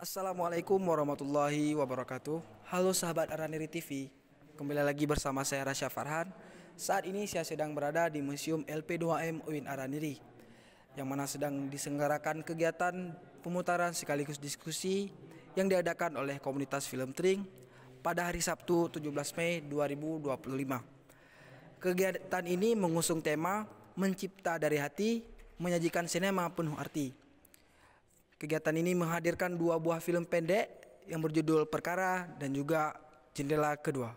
Assalamualaikum warahmatullahi wabarakatuh. Halo sahabat Araniri TV, kembali lagi bersama saya Rasya Farhan. Saat ini saya sedang berada di Museum LP2M UIN Araniri, yang mana sedang diselenggarakan kegiatan pemutaran sekaligus diskusi yang diadakan oleh komunitas film Tring pada hari Sabtu 17 Mei 2025. Kegiatan ini mengusung tema Mencipta dari Hati, menyajikan sinema penuh arti. Kegiatan ini menghadirkan dua buah film pendek yang berjudul Perkara dan juga Jendela Kedua.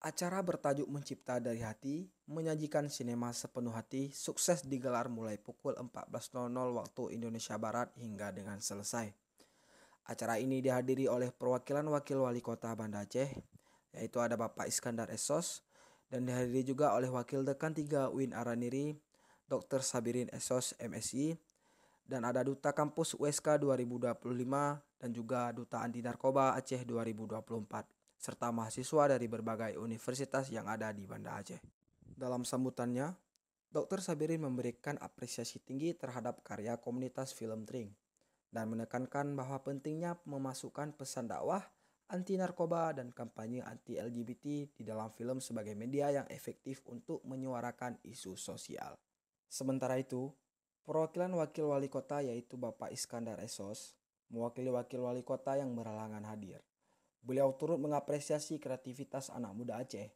Acara bertajuk Mencipta dari Hati, menyajikan sinema sepenuh hati, sukses digelar mulai pukul 14.00 waktu Indonesia Barat hingga dengan selesai. Acara ini dihadiri oleh perwakilan Wakil Wali Kota Banda Aceh, yaitu ada Bapak Iskandar Esos, dan dihadiri juga oleh Wakil Dekan 3 UIN Araniri, Dr. Sabirin Esos MSI, dan ada Duta Kampus USK 2025 dan juga Duta Anti Narkoba Aceh 2024, serta mahasiswa dari berbagai universitas yang ada di Banda Aceh. Dalam sambutannya, Dr. Sabirin memberikan apresiasi tinggi terhadap karya komunitas film Tring dan menekankan bahwa pentingnya memasukkan pesan dakwah anti narkoba dan kampanye anti LGBT di dalam film sebagai media yang efektif untuk menyuarakan isu sosial. Sementara itu, perwakilan Wakil Wali Kota yaitu Bapak Iskandar Esos mewakili Wakil Wali Kota yang berhalangan hadir. Beliau turut mengapresiasi kreativitas anak muda Aceh.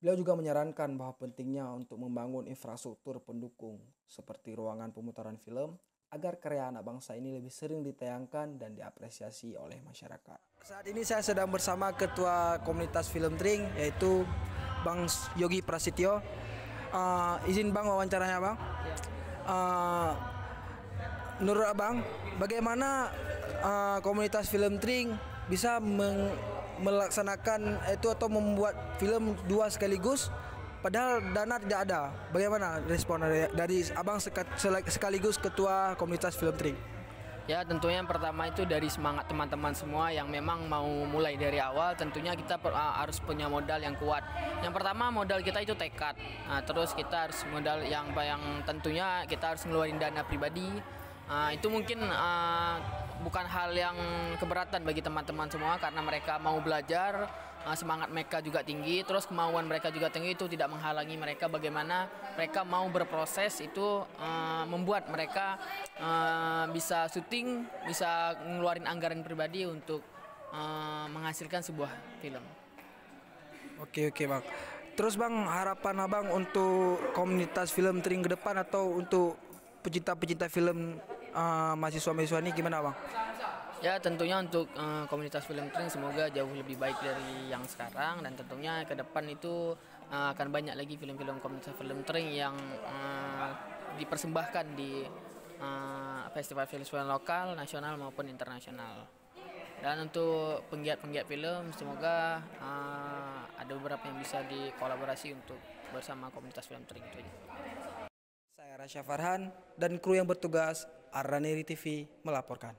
Beliau juga menyarankan bahwa pentingnya untuk membangun infrastruktur pendukung seperti ruangan pemutaran film agar karya anak bangsa ini lebih sering ditayangkan dan diapresiasi oleh masyarakat. Saat ini saya sedang bersama Ketua Komunitas Film Tring yaitu Bang Yogi Prasetyo. Izin Bang wawancaranya Bang. Menurut Abang, bagaimana komunitas film Tring bisa melaksanakan itu atau membuat film dua sekaligus padahal dana tidak ada? Bagaimana respon dari Abang sekaligus Ketua Komunitas Film Tring? Ya, tentunya yang pertama itu dari semangat teman-teman semua yang memang mau mulai dari awal. Tentunya kita harus punya modal yang kuat. Yang pertama modal kita itu tekad. Nah, terus kita harus modal yang tentunya kita harus ngeluarin dana pribadi. Itu mungkin bukan hal yang keberatan bagi teman-teman semua karena mereka mau belajar, semangat mereka juga tinggi, terus kemauan mereka juga tinggi. Itu tidak menghalangi mereka bagaimana mereka mau berproses. Itu membuat mereka bisa syuting, bisa ngeluarin anggaran pribadi untuk menghasilkan sebuah film. Oke Bang. Terus Bang, harapan Abang untuk komunitas film Tring ke depan atau untuk pecinta-pecinta film mahasiswa-mahasiswa ini gimana Bang? Ya, tentunya untuk komunitas film Tring semoga jauh lebih baik dari yang sekarang, dan tentunya ke depan itu akan banyak lagi film-film komunitas film Tring yang dipersembahkan di festival film lokal, nasional maupun internasional. Dan untuk penggiat-penggiat film semoga ada beberapa yang bisa dikolaborasi untuk bersama komunitas film Tring itu. Saya Rasya Farhan dan kru yang bertugas Araniri TV melaporkan.